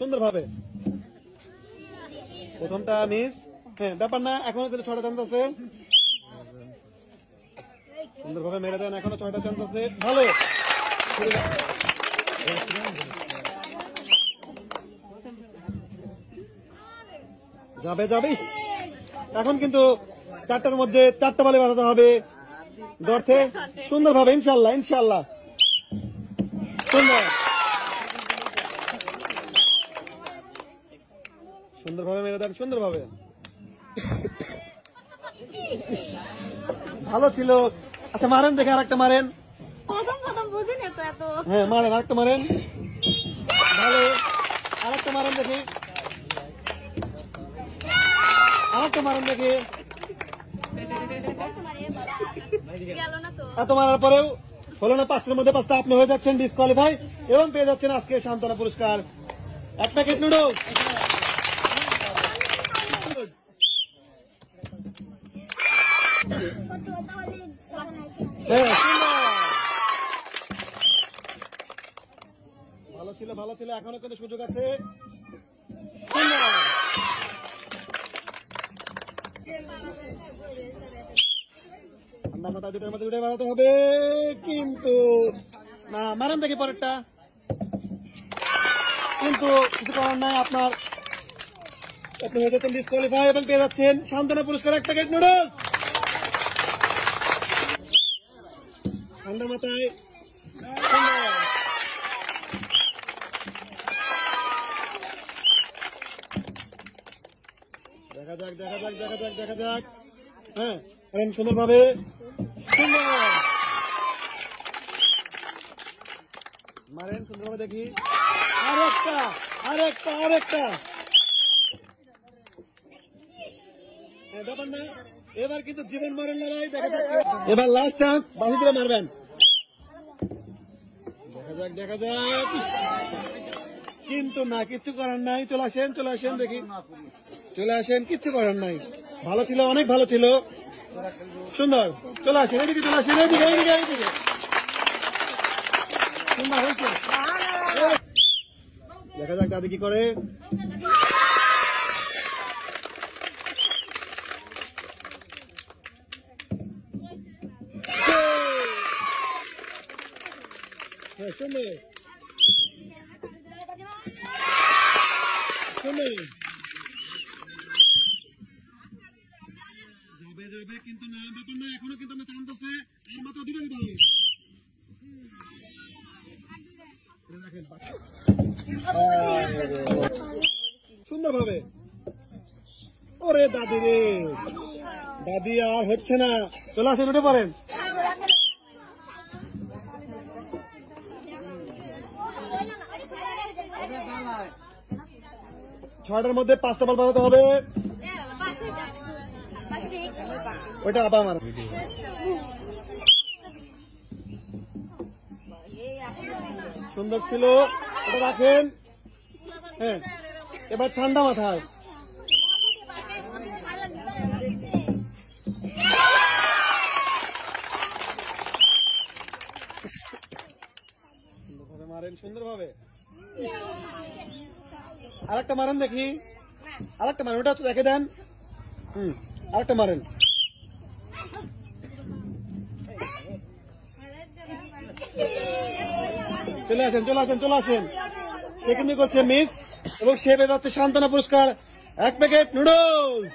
সুন্দরভাবে প্রথমটা মিস। হ্যাঁ ব্যাপার না, এখনো কিন্তু 6টা চান্স আছে। সুন্দরভাবে মেরে দেন, এখনো 6টা চান্স আছে। ভালো যাবে যাবে। এখন কিন্তু 4টার মধ্যে 4টা বলে বাঁচাতে হবে দর্থে। সুন্দরভাবে ইনশাল্লাহ ইনশাল্লাহ। সুন্দর সুন্দরভাবে মেরে দেন, সুন্দরভাবে। ভালো ছিল। আচ্ছা মারেন দেখে, আরেকটা মারেন। হ্যাঁ মারেন, আরেকটা মারেন। ভালো, আরেকটা মারেন দেখি, আরেকটা মারেন দেখি। এত মারার পরেও হলো না। 5টার মধ্যে 5টা। আপনি হয়ে যাচ্ছেন ডিসকোয়ালিফাই এবং পেয়ে যাচ্ছেন আজকে সান্ত্বনা পুরস্কার 1 প্যাকেট নুডলস। ভালো ছিল ভালো ছিল, এখনো কিন্তু সুযোগ আছে। ঠান্ডা মাথা, দুটোর মধ্যে দুটোই বাড়াতে হবে, কিন্তু না। মারেন দেখি পরেরটা, কিন্তু কিছু করার নাই। আপনি হয়ে যাচ্ছেন ডিসকোয়ালিফাই এবং পেয়ে যাচ্ছেন সান্ত্বনা পুরস্কার 1 প্যাকেট নুডলস। ঠান্ডা মাথায় দেখা যাক দেখা যাক দেখা যাক দেখা যাক। হ্যাঁ সুন্দরভাবে, সুন্দর মারেন সুন্দরভাবে দেখি। আরেকটা আরেকটা আরেকটা। ব্যাপার না, এবার কিন্তু জীবন মরণ লড়াই। দেখা যাক, এবার লাস্ট চান্স, বাসি করে মারবেন। দেখা যাক দেখা যাক, কিন্তু না, কিচ্ছু করার নাই। চলে আসেন চলে আসেন দেখি, চলে আসেন, কিচ্ছু করার নাই। ভালো ছিল, অনেক ভালো ছিল, সুন্দর। চলে আসেন এদিকে, চলে আসেন এদিকে এদিকে এদিকে। সুন্দর হয়েছে। দেখা যাক দাদি কি করে। সুন্দর সুন্দর। যাবে যাবে, কিন্তু না, ব্যাপার না, এখনো কিন্তু আমরা চান্স আছে। আর মাত্র 2টা দিতে হবে। সুন্দরভাবে। ওরে দাদি রে, দাদি আর হচ্ছে না। চলে আসেন, উঠে পড়েন। ছয়টার মধ্যে 5টা বল বাজাতে হবে। ওইটা আবার আমার সুন্দর ছিল, ওটা রাখেন। হ্যাঁ এবার ঠান্ডা মাথায়। সুন্দরভাবে মারেন, সুন্দরভাবে। আরেকটা মারেন দেখি, আরেকটা মারেন, ওটা রেখে দেন। আরেকটা মারেন। চলে আসেন চলে আসেন চলে আসেন। সে কিন্তু করছে মিস এবং সে পেয়ে যাচ্ছে সান্ত্বনা পুরস্কার 1 প্যাকেট নুডলস।